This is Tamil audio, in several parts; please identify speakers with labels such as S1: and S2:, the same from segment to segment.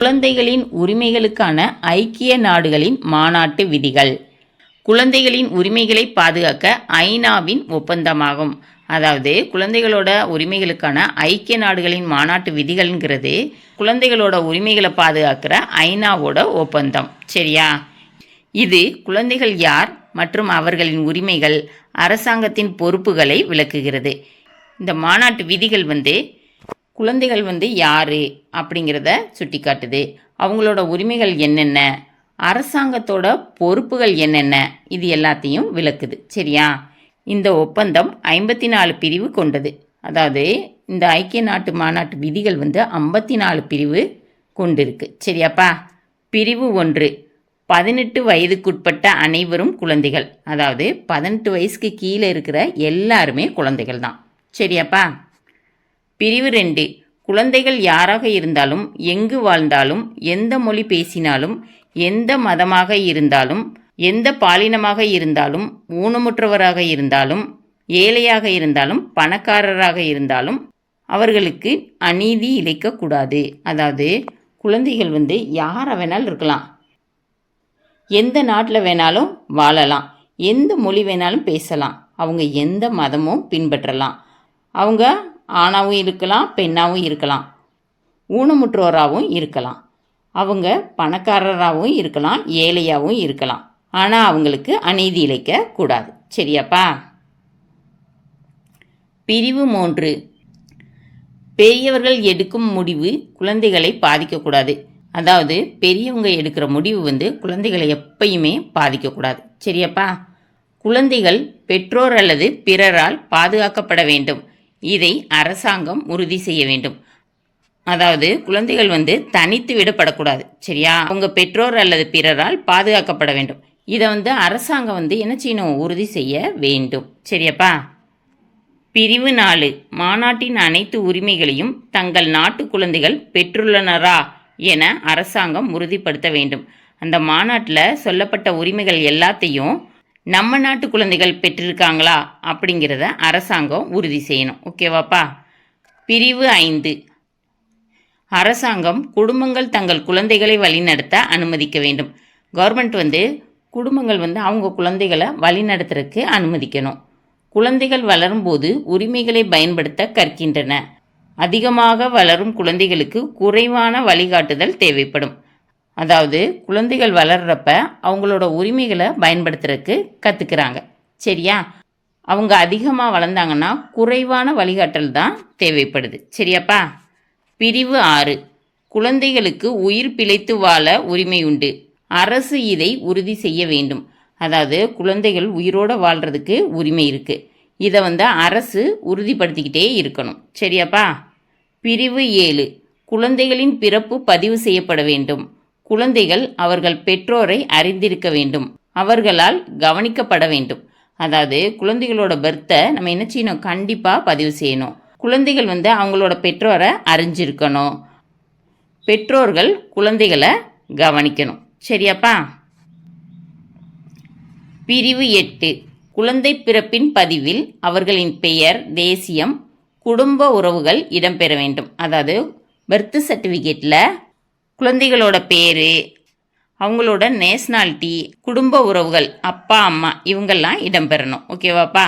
S1: குழந்தைகளின் உரிமைகளுக்கான ஐக்கிய நாடுகளின் மாநாட்டு விதிகள். குழந்தைகளின் உரிமைகளை பாதுகாக்க ஐநாவின் ஒப்பந்தமாகும். அதாவது குழந்தைகளோட உரிமைகளுக்கான ஐக்கிய நாடுகளின் மாநாட்டு விதிகள்ங்கிறது குழந்தைகளோட உரிமைகளை பாதுகாக்கிற ஐநாவோட ஒப்பந்தம். சரியா? இது குழந்தைகள் யார் மற்றும் அவர்களின் உரிமைகள், அரசாங்கத்தின் பொறுப்புகளை விளக்குகிறது. இந்த மாநாட்டு விதிகள் குழந்தைகள் யார் அப்படிங்கிறத சுட்டி காட்டுது. அவங்களோட உரிமைகள் என்னென்ன, அரசாங்கத்தோட பொறுப்புகள் என்னென்ன, இது எல்லாத்தையும் விளக்குது. சரியா? இந்த ஒப்பந்தம் 54 பிரிவு கொண்டது. அதாவது இந்த ஐக்கிய நாட்டு மாநாட்டு விதிகள் 54 பிரிவு கொண்டிருக்கு. சரியாப்பா? பிரிவு 1, 18 வயதுக்குட்பட்ட அனைவரும் குழந்தைகள். அதாவது 18 வயசுக்கு கீழே இருக்கிற எல்லாருமே குழந்தைகள் தான். சரியாப்பா? பிரிவு 2, குழந்தைகள் யாராக இருந்தாலும், எங்கு வாழ்ந்தாலும், எந்த மொழி பேசினாலும், எந்த மதமாக இருந்தாலும், எந்த பாலினமாக இருந்தாலும், ஊனமுற்றவராக இருந்தாலும், ஏழையாக இருந்தாலும், பணக்காரராக இருந்தாலும் அவர்களுக்கு அநீதி இழைக்கக்கூடாது. அதாவது குழந்தைகள் யாரை வேணாலும் இருக்கலாம், எந்த நாட்டில் வேணாலும் வாழலாம், எந்த மொழி வேணாலும் பேசலாம், அவங்க எந்த மதமும் பின்பற்றலாம், அவங்க ஆணாகவும் இருக்கலாம், பெண்ணாகவும் இருக்கலாம், ஊனமுற்றோராகவும் இருக்கலாம், அவங்க பணக்காரராகவும் இருக்கலாம், ஏழையாகவும் இருக்கலாம். ஆனால் அவங்களுக்கு அநீதி இழைக்கக்கூடாது. சரியாப்பா? பிரிவு 3, பெரியவர்கள் எடுக்கும் முடிவு குழந்தைகளை பாதிக்கக்கூடாது. அதாவது பெரியவங்க எடுக்கிற முடிவு குழந்தைகளை எப்பயுமே பாதிக்கக்கூடாது. சரியாப்பா? குழந்தைகள் பெற்றோர் அல்லது பிறரால் பாதுகாக்கப்பட வேண்டும். இதை அரசாங்கம் உறுதி செய்ய வேண்டும். அதாவது குழந்தைகள் தனித்து விடப்படக்கூடாது. சரியா? அவங்க பெற்றோர் அல்லது பிறரால் பாதுகாக்கப்பட வேண்டும். இதை அரசாங்கம் என்ன செய்யணும்? உறுதி செய்ய வேண்டும். சரியாப்பா? பிரிவு 4, மாநாட்டின் அனைத்து உரிமைகளையும் தங்கள் நாட்டு குழந்தைகள் பெற்றுள்ளனரா என அரசாங்கம் உறுதிப்படுத்த வேண்டும். அந்த மாநாட்டில் சொல்லப்பட்ட உரிமைகள் எல்லாத்தையும் நம்ம நாட்டு குழந்தைகள் பெற்றிருக்காங்களா அப்படிங்கிறத அரசாங்கம் உறுதி செய்யணும். ஓகேவாப்பா? பிரிவு 5, அரசாங்கம் குடும்பங்கள் தங்கள் குழந்தைகளை வழிநடத்த அனுமதிக்க வேண்டும். கவர்மெண்ட் குடும்பங்கள் அவங்க குழந்தைகளை வழிநடத்துறதுக்கு அனுமதிக்கணும். குழந்தைகள் வளரும்போது உரிமைகளை பயன்படுத்த கற்கின்றன. அதிகமாக வளரும் குழந்தைகளுக்கு குறைவான வழிகாட்டுதல் தேவைப்படும். அதாவது குழந்தைகள் வளர்றப்ப அவங்களோட உரிமைகளை பயன்படுத்துறதுக்கு கற்றுக்கிறாங்க. சரியா? அவங்க அதிகமாக வளர்ந்தாங்கன்னா குறைவான வழிகாட்டல் தான் தேவைப்படுது. சரியாப்பா? பிரிவு 6, குழந்தைகளுக்கு உயிர் பிழைத்து வாழ உரிமை உண்டு. அரசு இதை உறுதி செய்ய வேண்டும். அதாவது குழந்தைகள் உயிரோடு வாழ்கிறதுக்கு உரிமை இருக்குது. இதை அரசு உறுதிப்படுத்திக்கிட்டே இருக்கணும். சரியாப்பா? பிரிவு 7, குழந்தைகளின் பிறப்பு பதிவு செய்யப்பட வேண்டும். குழந்தைகள் அவர்கள் பெற்றோரை அறிந்திருக்க வேண்டும். அவர்களால் கவனிக்கப்பட வேண்டும். அதாவது குழந்தைகளோட பர்த்தை நம்ம என்ன செய்யணும்? கண்டிப்பாக பதிவு செய்யணும். குழந்தைகள் அவங்களோட பெற்றோரை அறிஞ்சிருக்கணும். பெற்றோர்கள் குழந்தைகளை கவனிக்கணும். சரியாப்பா? பிரிவு 8, குழந்தை பிறப்பின் பதிவில் அவர்களின் பெயர், தேசியம், குடும்ப உறவுகள் இடம்பெற வேண்டும். அதாவது பர்த் சர்டிஃபிகேட்டில் குழந்தைகளோட பேர், அவங்களோட நேஷ்னாலிட்டி, குடும்ப உறவுகள், அப்பா அம்மா இவங்கெல்லாம் இடம்பெறணும். ஓகேவாப்பா?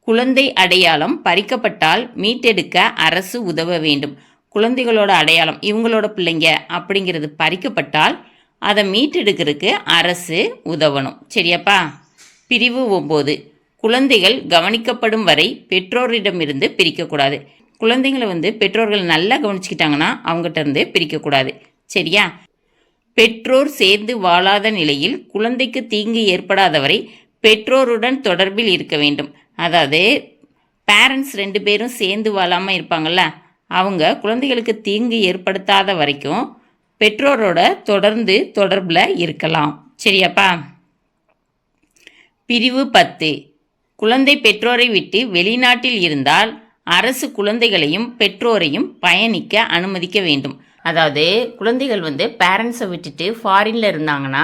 S1: குழந்தை அடையாளம் பறிக்கப்பட்டால் மீட்டெடுக்க அரசு உதவ வேண்டும். குழந்தைகளோட அடையாளம் இவங்களோட பிள்ளைங்க அப்படிங்கிறது பறிக்கப்பட்டால் அதை மீட்டெடுக்கிறதுக்கு அரசு உதவணும். சரியாப்பா? பிரிவு 9, குழந்தைகள் கவனிக்கப்படும் வரை பெற்றோரிடமிருந்து பிரிக்கக்கூடாது. குழந்தைங்களை பெற்றோர்கள் நல்லா கவனிச்சுக்கிட்டாங்கன்னா அவங்ககிட்ட இருந்து பிரிக்கக்கூடாது. சரியா? பெற்றோர் சேர்ந்து வாழாத நிலையில் குழந்தைக்கு தீங்கு ஏற்படாதவரை பெற்றோருடன் தொடர்பில் இருக்க வேண்டும். அதாவது பேரண்ட்ஸ் 2 பேரும் சேர்ந்து வாழாமல் இருப்பாங்கள்ல, அவங்க குழந்தைகளுக்கு தீங்கு ஏற்படுத்தாத வரைக்கும் பெற்றோரோட தொடர்ந்து தொடர்பில் இருக்கலாம். சரியாப்பா? பிரிவு 10, குழந்தை பெற்றோரை விட்டு வெளிநாட்டில் இருந்தால் அரசு குழந்தைகளையும் பெற்றோரையும் பயணிக்க அனுமதிக்க வேண்டும். அதாவது குழந்தைகள் பேரண்ட்ஸை விட்டுட்டு ஃபாரினில் இருந்தாங்கன்னா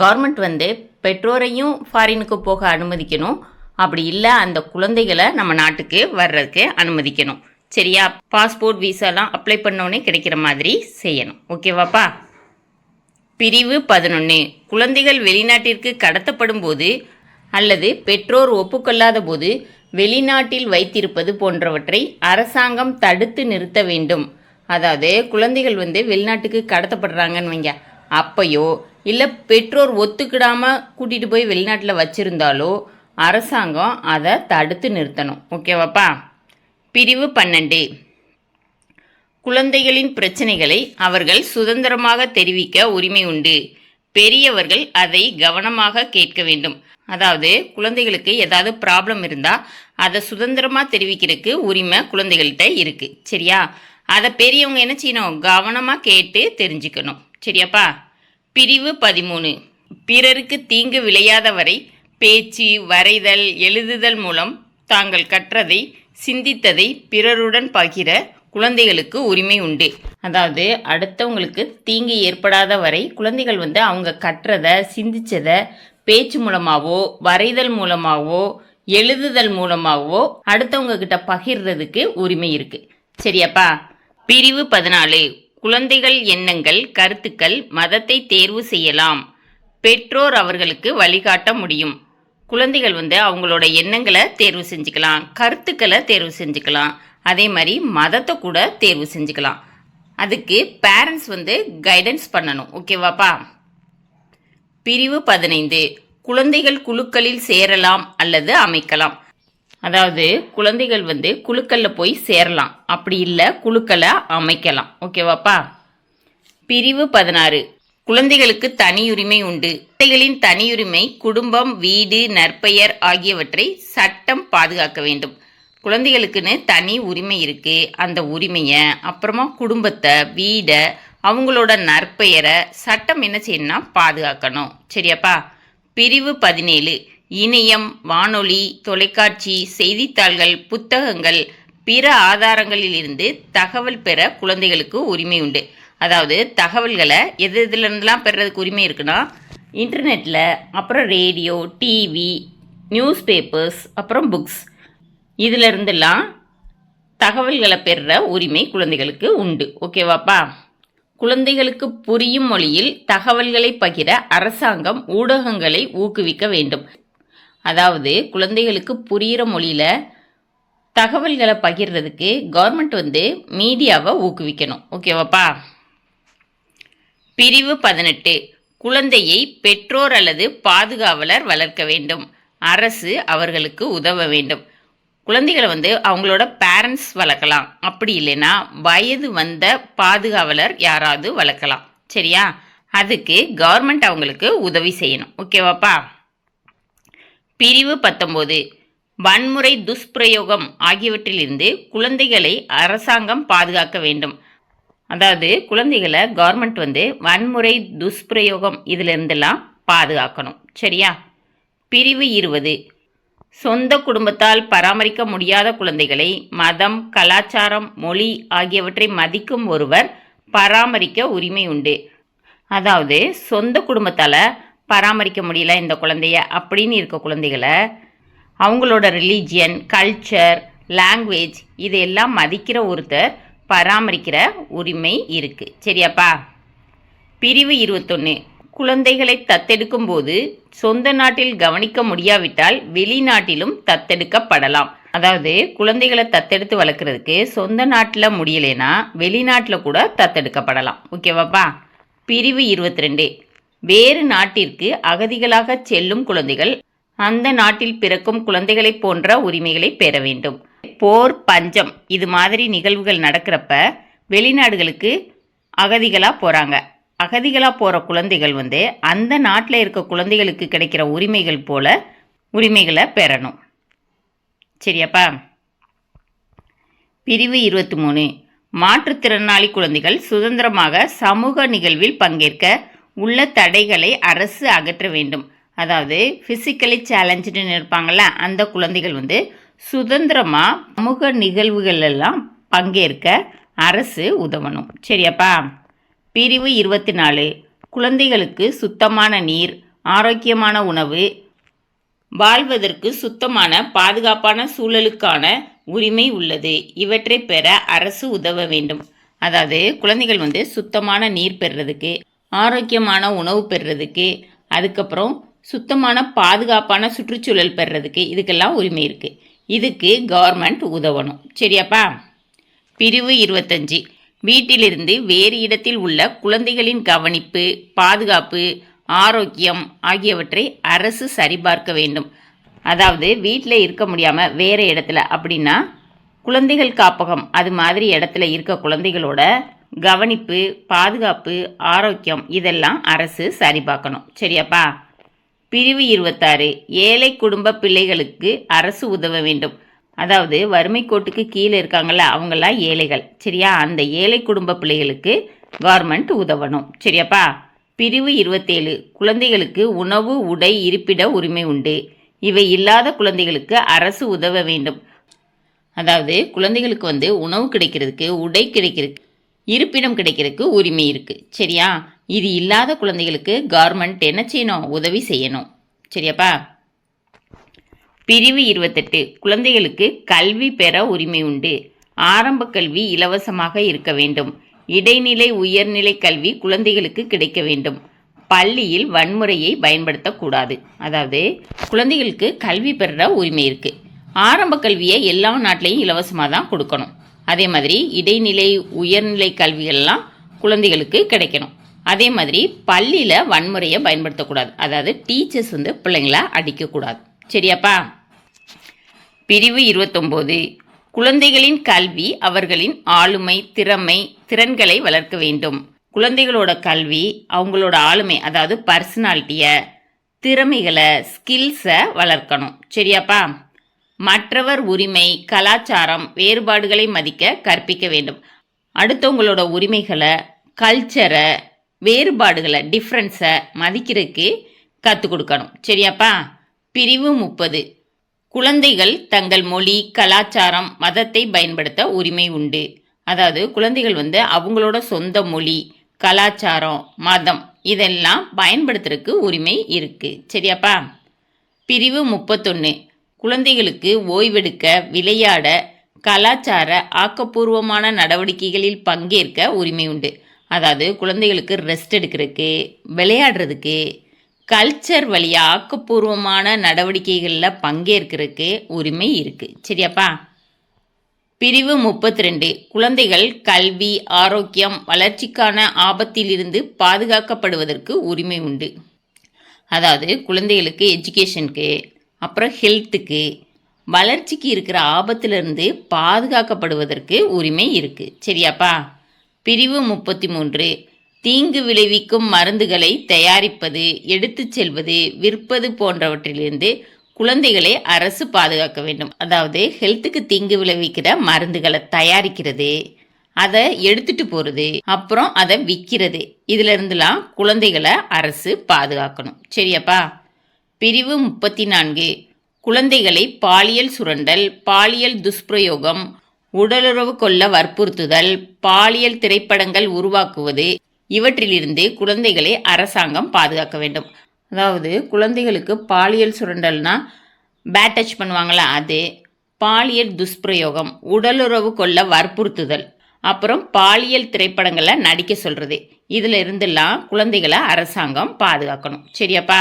S1: கவர்மெண்ட் பெற்றோரையும் ஃபாரினுக்கு போக அனுமதிக்கணும். அப்படி இல்லை அந்த குழந்தைகளை நம்ம நாட்டுக்கு வர்றதுக்கு அனுமதிக்கணும். சரியா? பாஸ்போர்ட் விசாலாம் அப்ளை பண்ணோடனே கிடைக்கிற மாதிரி செய்யணும். ஓகேவாப்பா? பிரிவு 11. குழந்தைகள் வெளிநாட்டிற்கு கடத்தப்படும் போது அல்லது பெற்றோர் ஒப்புக்கொள்ளாத போது வெளிநாட்டில் வைத்திருப்பது போன்றவற்றை அரசாங்கம் தடுத்து நிறுத்த வேண்டும். அதாவது குழந்தைகள் வெளிநாட்டுக்கு கடத்தப்படுறாங்கன்னு வைங்க, அப்பையோ இல்லை பெற்றோர் ஒத்துக்கிடாமல் கூட்டிகிட்டு போய் வெளிநாட்டில் வச்சுருந்தாலோ அரசாங்கம் அதை தடுத்து நிறுத்தணும். ஓகேவாப்பா? பிரிவு 12. குழந்தைகளின் பிரச்சனைகளை அவர்கள் சுதந்திரமாக தெரிவிக்க உரிமை உண்டு. பெரியவர்கள் அதை கவனமாக கேட்க வேண்டும். அதாவது குழந்தைகளுக்கு ஏதாவது ப்ராப்ளம் இருந்தால் அதை சுதந்திரமாக தெரிவிக்கிறதுக்கு உரிமை குழந்தைகள்கிட்ட இருக்குது. சரியா? அதை பெரியவங்க என்ன செய்யணும்? கவனமாக கேட்டு தெரிஞ்சுக்கணும். சரியாப்பா? பிரிவு 13. பிறருக்கு தீங்கு விளையாத வரை பேச்சு, வரைதல், எழுதுதல் மூலம் தாங்கள் கற்றதை, சிந்தித்ததை பிறருடன் பகிர குழந்தைகளுக்கு உரிமை உண்டு. அதாவது அடுத்தவங்களுக்கு தீங்கு ஏற்படாத வரை குழந்தைகள் அவங்க கற்றதை, சிந்திச்சதை பேச்சு மூலமாகவோ, வரைதல் மூலமாகவோ, எழுதுதல் மூலமாகவோ அடுத்தவங்க கிட்ட பகிர்றதுக்கு உரிமை இருக்கு. சரியாப்பா? பிரிவு 14. குழந்தைகள் எண்ணங்கள், கருத்துக்கள், மதத்தை தேர்வு செய்யலாம். பெற்றோர் அவர்களுக்கு வழிகாட்ட முடியும். குழந்தைகள் அவங்களோட எண்ணங்களை தேர்வு செஞ்சுக்கலாம், கருத்துக்களை தேர்வு செஞ்சுக்கலாம், அதே மாதிரி மதத்தை கூட தேர்வு செஞ்சுக்கலாம். அதுக்கு பேரண்ட்ஸ் கைடன்ஸ் பண்ணணும். ஓகேவாப்பா? பிரிவு 15. குழந்தைகள் குழுக்களில் சேரலாம் அல்லது அமைக்கலாம். அதாவது குழந்தைகள் குழுக்களில் போய் சேரலாம், அப்படி இல்லை குழுக்களை அமைக்கலாம். ஓகேவாப்பா? பிரிவு 16. குழந்தைகளுக்கு தனியுரிமை உண்டு. குழந்தைகளின் தனியுரிமை, குடும்பம், வீடு, நற்பெயர் ஆகியவற்றை சட்டம் பாதுகாக்க வேண்டும். குழந்தைகளுக்குன்னு தனி உரிமை இருக்கு. அந்த உரிமையை, அப்புறமா குடும்பத்தை, வீடை, அவங்களோட நற்பெயரை சட்டம் என்ன செய்யணும்னா பாதுகாக்கணும். சரியாப்பா? பிரிவு 17. இணையம், வானொலி, தொலைக்காட்சி, செய்தித்தாள்கள், புத்தகங்கள், பிற ஆதாரங்களில் இருந்து தகவல் பெற குழந்தைகளுக்கு உரிமை உண்டு. அதாவது தகவல்களை எதுலேருந்துலாம் பெறதுக்கு உரிமை இருக்குன்னா இன்டர்நெட்டில், அப்புறம் ரேடியோ, டிவி, நியூஸ் பேப்பர்ஸ், அப்புறம் புக்ஸ், இதில் இருந்தெல்லாம் தகவல்களை பெறுற உரிமை குழந்தைகளுக்கு உண்டு. ஓகேவாப்பா? குழந்தைகளுக்கு புரியும் மொழியில் தகவல்களை பகிர அரசாங்கம் ஊடகங்களை ஊக்குவிக்க வேண்டும். அதாவது குழந்தைகளுக்கு புரிகிற மொழியில் தகவல்களை பகிர்றதுக்கு கவர்மெண்ட் மீடியாவை ஊக்குவிக்கணும். ஓகேவாப்பா? பிரிவு 18. குழந்தையை பெற்றோர் அல்லது பாதுகாவலர் வளர்க்க வேண்டும். அரசு அவர்களுக்கு உதவ வேண்டும். குழந்தைகளை அவங்களோட பேரண்ட்ஸ் வளர்க்கலாம், அப்படி இல்லைன்னா வயது வந்த பாதுகாவலர் யாராவது வளர்க்கலாம். சரியா? அதுக்கு கவர்மெண்ட் அவங்களுக்கு உதவி செய்யணும். ஓகேவாப்பா? பிரிவு 19. வன்முறை, துஷ்பிரயோகம் ஆகியவற்றிலிருந்து குழந்தைகளை அரசாங்கம் பாதுகாக்க வேண்டும். அதாவது குழந்தைகளை கவர்மெண்ட் வன்முறை, துஷ்பிரயோகம் இதிலிருந்தெல்லாம் பாதுகாக்கணும். சரியா? பிரிவு 20. சொந்த குடும்பத்தால் பராமரிக்க முடியாத குழந்தைகளை மதம், கலாச்சாரம், மொழி ஆகியவற்றை மதிக்கும் ஒருவர் பராமரிக்க உரிமை உண்டு. அதாவது சொந்த குடும்பத்தால் பராமரிக்க முடியல இந்த குழந்தைய அப்படின்னு இருக்க குழந்தைகளை அவங்களோட ரிலீஜியன், கல்ச்சர், லாங்குவேஜ் இதையெல்லாம் மதிக்கிற ஒருத்தர் பராமரிக்கிற உரிமை இருக்கு. சரியாப்பா? பிரிவு 21. குழந்தைகளை தத்தெடுக்கும் போது சொந்த நாட்டில் கவனிக்க முடியாவிட்டால் வெளிநாட்டிலும் தத்தெடுக்கப்படலாம். அதாவது குழந்தைகளை தத்தெடுத்து வளர்க்குறதுக்கு சொந்த நாட்டில் முடியலைன்னா வெளிநாட்டில் கூட தத்தெடுக்கப்படலாம். ஓகேவாப்பா? பிரிவு 22. வேறு நாட்டிற்கு அகதிகளாக செல்லும் குழந்தைகள் அந்த நாட்டில் பிறக்கும் குழந்தைகளை போன்ற உரிமைகளை பெற வேண்டும். போர், பஞ்சம் இது மாதிரி நிகழ்வுகள் நடக்கிறப்ப வெளிநாடுகளுக்கு அகதிகளாக போகிறாங்க. அகதிகளாக போகிற குழந்தைகள் அந்த நாட்டில் இருக்க குழந்தைகளுக்கு கிடைக்கிற உரிமைகள் போல உரிமைகளை பெறணும். சரியாப்பா? பிரிவு 23. மாற்றுத்திறனாளி குழந்தைகள் சுதந்திரமாக சமூக நிகழ்வில் பங்கேற்க உள்ள தடைகளை அரசு அகற்ற வேண்டும். அதாவது ஃபிசிக்கலி சேலஞ்சுன்னு இருப்பாங்கள்ல, அந்த குழந்தைகள் சுதந்திரமாக சமூக நிகழ்வுகள் எல்லாம் பங்கேற்க அரசு உதவணும். சரியாப்பா? பிரிவு 24. குழந்தைகளுக்கு சுத்தமான நீர், ஆரோக்கியமான உணவு, வாழ்வதற்கு சுத்தமான பாதுகாப்பான சூழலுக்கான உரிமை உள்ளது. இவற்றை பெற அரசு உதவ வேண்டும். அதாவது குழந்தைகள் வந்து சுத்தமான நீர் பெறுறதுக்கு, ஆரோக்கியமான உணவு பெறுறதுக்கு, அதுக்கப்புறம் சுத்தமான பாதுகாப்பான சுற்றுச்சூழல் பெறுறதுக்கு இதுக்கெல்லாம் உரிமை இருக்குது. இதுக்கு கவர்மெண்ட் உதவணும். சரியாப்பா? பிரிவு 25 வீட்டிலிருந்து வேறு இடத்தில் உள்ள குழந்தைகளின் கவனிப்பு, பாதுகாப்பு, ஆரோக்கியம் ஆகியவற்றை அரசு சரிபார்க்க வேண்டும். அதாவது வீட்டில் இருக்க முடியாமல் வேறு இடத்துல அப்படின்னா குழந்தைகள் காப்பகம் அது மாதிரி இடத்துல இருக்க குழந்தைகளோட கவனிப்பு, பாதுகாப்பு, ஆரோக்கியம் இதெல்லாம் அரசு சரிபார்க்கணும். சரியாப்பா? பிரிவு 26 ஏழை குடும்ப பிள்ளைகளுக்கு அரசு உதவ வேண்டும். அதாவது வறுமை கோட்டுக்கு கீழே இருக்காங்கல்ல, அவங்கெல்லாம் ஏழைகள். சரியா? அந்த ஏழை குடும்ப பிள்ளைகளுக்கு கவர்மெண்ட் உதவணும். சரியாப்பா? பிரிவு 27 குழந்தைகளுக்கு உணவு, உடை, இருப்பிட உரிமை உண்டு. இவை இல்லாத குழந்தைகளுக்கு அரசு உதவ வேண்டும். அதாவது குழந்தைகளுக்கு வந்து உணவு கிடைக்கிறதுக்கு, உடை கிடைக்கிறதுக்கு, இருப்பிடம் கிடைக்கிறதுக்கு உரிமை இருக்குது. சரியா? இது இல்லாத குழந்தைகளுக்கு கவர்மெண்ட் என்ன செய்யணும்? உதவி செய்யணும். சரியாப்பா? பிரிவு 28 குழந்தைகளுக்கு கல்வி பெற உரிமை உண்டு. ஆரம்ப கல்வி இலவசமாக இருக்க வேண்டும். இடைநிலை, உயர்நிலை கல்வி குழந்தைகளுக்கு கிடைக்க வேண்டும். பள்ளியில் வன்முறையை பயன்படுத்தக்கூடாது. அதாவது குழந்தைகளுக்கு கல்வி பெற உரிமை இருக்குது. ஆரம்ப கல்வியை எல்லா நாட்டிலையும் இலவசமாக தான் கொடுக்கணும். அதே மாதிரி இடைநிலை, உயர்நிலை கல்விகள்லாம் குழந்தைகளுக்கு கிடைக்கணும். அதே மாதிரி பள்ளியில் வன்முறையை பயன்படுத்தக்கூடாது. அதாவது டீச்சர்ஸ் வந்து பிள்ளைங்கள அடிக்கக்கூடாது. சரியாப்பா? பிரிவு 29 குழந்தைகளின் கல்வி அவர்களின் ஆளுமை, திறமை, திறன்களை வளர்க்க வேண்டும். குழந்தைகளோட கல்வி அவங்களோட ஆளுமை, அதாவது பர்சனாலிட்டியை, திறமைகளை, ஸ்கில்ஸை வளர்க்கணும். சரியாப்பா? மற்றவர் உரிமை, கலாச்சாரம், வேறுபாடுகளை மதிக்க கற்பிக்க வேண்டும். அடுத்தவங்களோட உரிமைகளை, கல்ச்சரை, வேறுபாடுகளை, டிஃப்ரென்ஸை மதிக்கிறதுக்கு கற்றுக் கொடுக்கணும். சரியாப்பா? பிரிவு 30 குழந்தைகள் தங்கள் மொழி, கலாச்சாரம், மதத்தை பயன்படுத்த உரிமை உண்டு. அதாவது குழந்தைகள் வந்து அவங்களோட சொந்த மொழி, கலாச்சாரம், மதம் இதெல்லாம் பயன்படுத்துறதுக்கு உரிமை இருக்குது. சரியாப்பா? பிரிவு 31 குழந்தைகளுக்கு ஓய்வெடுக்க, விளையாட, கலாச்சார ஆக்கப்பூர்வமான நடவடிக்கைகளில் பங்கேற்க உரிமை உண்டு. அதாவது குழந்தைகளுக்கு ரெஸ்ட் எடுக்கிறதுக்கு, விளையாடுறதுக்கு, கல்ச்சர் வழியாக ஆக்கப்பூர்வமான நடவடிக்கைகளில் பங்கேற்கிறதுக்கு உரிமை இருக்குது. சரியாப்பா? பிரிவு 32 குழந்தைகள் கல்வி, ஆரோக்கியம், வளர்ச்சிக்கான ஆபத்திலிருந்து பாதுகாக்கப்படுவதற்கு உரிமை உண்டு. அதாவது குழந்தைகளுக்கு எஜுகேஷனுக்கு, அப்புறம் ஹெல்த்துக்கு, வளர்ச்சிக்கு இருக்கிற ஆபத்திலிருந்து பாதுகாக்கப்படுவதற்கு உரிமை இருக்குது. சரியாப்பா? பிரிவு 33 தீங்கு விளைவிக்கும் மருந்துகளை தயாரிப்பது, எடுத்துச் செல்வது, விற்பது போன்றவற்றிலிருந்து குழந்தைகளை அரசு பாதுகாக்க வேண்டும். அதாவது ஹெல்த்துக்கு தீங்கு விளைவிக்கிற மருந்துகளை தயாரிக்கிறது, அதை எடுத்துட்டு போகிறது, அப்புறம் அதை விற்கிறது, இதுல இருந்துலாம் குழந்தைகளை அரசு பாதுகாக்கணும். சரியாப்பா? பிரிவு 34 குழந்தைகளை பாலியல் சுரண்டல், பாலியல் துஷ்பிரயோகம், உடலுறவு கொள்ள வற்புறுத்துதல், பாலியல் திரைப்படங்கள் உருவாக்குவது இவற்றிலிருந்து குழந்தைகளை அரசாங்கம் பாதுகாக்க வேண்டும். அதாவது குழந்தைகளுக்கு பாலியல் சுரண்டல்னா பேட் டச் பண்ணுவாங்களா, அது, பாலியல் துஷ்பிரயோகம், உடலுறவு கொள்ள வற்புறுத்துதல், அப்புறம் பாலியல் திரைப்படங்களை நடிக்க சொல்கிறது, இதில் இருந்தெல்லாம் குழந்தைகளை அரசாங்கம் பாதுகாக்கணும். சரியாப்பா?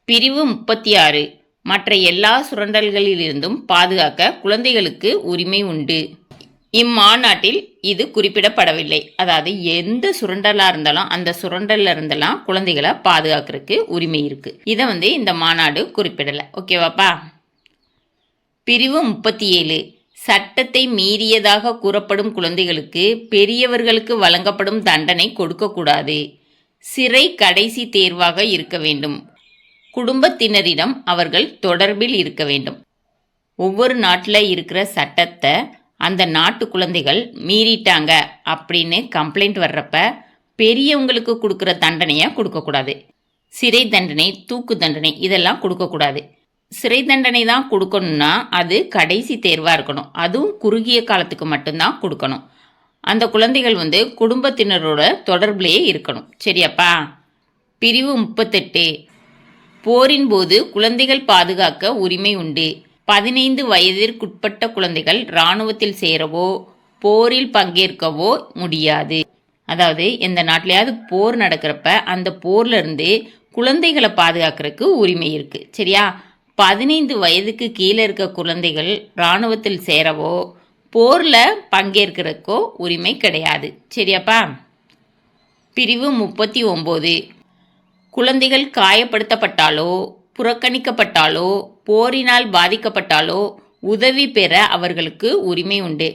S1: பிரிவு 36 மற்ற எல்லா சுரண்டல்களிலிருந்தும் பாதுகாக்க குழந்தைகளுக்கு உரிமை உண்டு. இம்மாநாட்டில் இது குறிப்பிடப்படவில்லை. அதாவது எந்த சுரண்டலாக இருந்தாலும் அந்த சுரண்டல்ல இருந்தெல்லாம் குழந்தைகளை பாதுகாக்கிறதுக்கு உரிமை இருக்குது. இதை வந்து இந்த மாநாடு குறிப்பிடலை. ஓகேவாப்பா? பிரிவு 37 சட்டத்தை மீறியதாக கூறப்படும் குழந்தைகளுக்கு பெரியவர்களுக்கு வழங்கப்படும் தண்டனை கொடுக்கக்கூடாது. சிறை கடைசி தேர்வாக இருக்க வேண்டும். குடும்பத்தினரிடம் அவர்கள் தொடர்பில் இருக்க வேண்டும். ஒவ்வொரு நாட்டில் இருக்கிற சட்டத்தை அந்த நாட்டு குழந்தைகள் மீறிட்டாங்க அப்படின்னு கம்ப்ளைண்ட் வர்றப்ப பெரியவங்களுக்கு கொடுக்குற தண்டனையை கொடுக்கக்கூடாது. சிறை தண்டனை, தூக்கு தண்டனை இதெல்லாம் கொடுக்கக்கூடாது. சிறை தண்டனை தான் கொடுக்கணும்னா அது கடைசி தேர்வாக இருக்கணும். அதுவும் குறுகிய காலத்துக்கு மட்டும்தான் கொடுக்கணும். அந்த குழந்தைகள் வந்து குடும்பத்தினரோட தொடர்பிலேயே இருக்கணும். சரியாப்பா? பிரிவு 38 போரின் போது குழந்தைகள் பாதுகாக்க உரிமை உண்டு. 15 வயதிற்குட்பட்ட குழந்தைகள் இராணுவத்தில் சேரவோ போரில் பங்கேற்கவோ முடியாது. அதாவது எந்த நாட்டிலையாவது போர் நடக்கிறப்ப அந்த போர்ல இருந்து குழந்தைகளை பாதுகாக்கிறதுக்கு உரிமை இருக்கு. சரியா? 15 வயதுக்கு கீழே இருக்க குழந்தைகள் இராணுவத்தில் சேரவோ போர்ல பங்கேற்கிறதுக்கோ உரிமை கிடையாது. சரியாப்பா? பிரிவு 39. குழந்தைகள் காயப்படுத்தப்பட்டாலோ புறக்கணிக்கப்பட்டாலோ போரினால் பாதிக்கப்பட்டாலோ உதவி பெற அவர்களுக்கு உரிமை உண்டு.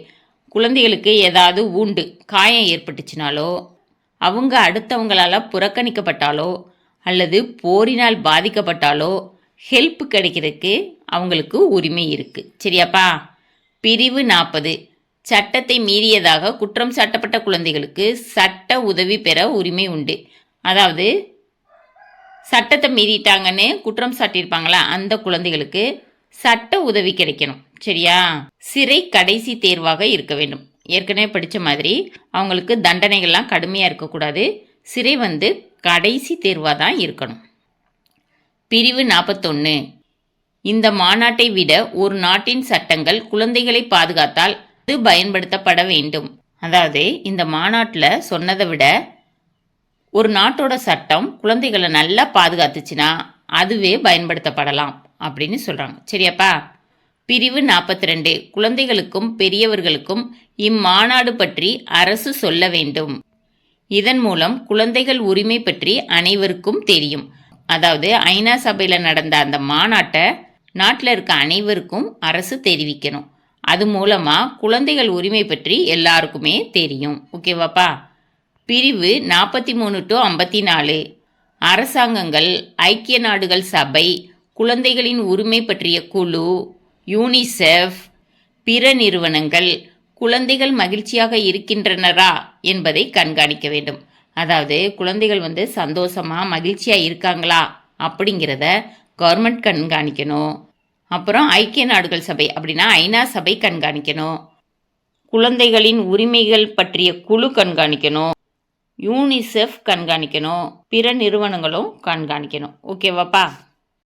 S1: குழந்தைகளுக்கு ஏதாவது உண்டு காயம் ஏற்பட்டுச்சுனாலோ அவங்க அடுத்தவங்களால் புறக்கணிக்கப்பட்டாலோ அல்லது போரினால் பாதிக்கப்பட்டாலோ ஹெல்ப் கிடைக்கிறதுக்கு அவங்களுக்கு உரிமை இருக்குது. சரியாப்பா? பிரிவு 40. சட்டத்தை மீறியதாக குற்றம் சாட்டப்பட்ட குழந்தைகளுக்கு சட்ட உதவி பெற உரிமை உண்டு. அதாவது சட்டத்தை மீறிட்டாங்கன்னு குற்றம் சாட்டியிருப்பாங்களா அந்த குழந்தைகளுக்கு சட்ட உதவி கிடைக்கணும். சரியா? சிறை கடைசி தேர்வாக இருக்க வேண்டும். ஏற்கனவே படித்த மாதிரி அவங்களுக்கு தண்டனைகள்லாம் கடுமையாக இருக்கக்கூடாது. சிறை கடைசி தேர்வாக தான் இருக்கணும். பிரிவு 41. இந்த மாநாட்டை விட ஒரு நாட்டின் சட்டங்கள் குழந்தைகளை பாதுகாத்தால் அது பயன்படுத்தப்பட வேண்டும். அதாவது இந்த மாநாட்டில் சொன்னதை விட ஒரு நாட்டோட சட்டம் குழந்தைகளை நல்லா பாதுகாத்துச்சுன்னா அதுவே பயன்படுத்தப்படலாம் அப்படின்னு சொல்கிறாங்க. சரியாப்பா? பிரிவு 42. குழந்தைகளுக்கும் பெரியவர்களுக்கும் இம்மாநாடு பற்றி அரசு சொல்ல வேண்டும். இதன் மூலம் குழந்தைகள் உரிமை பற்றி அனைவருக்கும் தெரியும். அதாவது ஐநா சபையில் நடந்த அந்த மாநாட்டை நாட்டில் இருக்க அனைவருக்கும் அரசு தெரிவிக்கணும். அது மூலமாக குழந்தைகள் உரிமை பற்றி எல்லாருக்குமே தெரியும். ஓகேவாப்பா? பிரிவு 43 to 54. அரசாங்கங்கள், ஐக்கிய நாடுகள் சபை, குழந்தைகளின் உரிமை பற்றிய குழு, யூனிசெஃப், பிற நிறுவனங்கள் குழந்தைகள் மகிழ்ச்சியாக இருக்கின்றனரா என்பதை கண்காணிக்க வேண்டும். அதாவது குழந்தைகள் சந்தோஷமா மகிழ்ச்சியாக இருக்காங்களா அப்படிங்கிறத கவர்மெண்ட் கண்காணிக்கணும். அப்புறம் ஐக்கிய நாடுகள் சபை அப்படின்னா ஐநா சபை கண்காணிக்கணும். குழந்தைகளின் உரிமைகள் பற்றிய குழு கண்காணிக்கணும். யூனிசெஃப் கண்காணிக்கணும். பிற நிறுவனங்களும் கண்காணிக்கணும். ஓகேவாப்பா?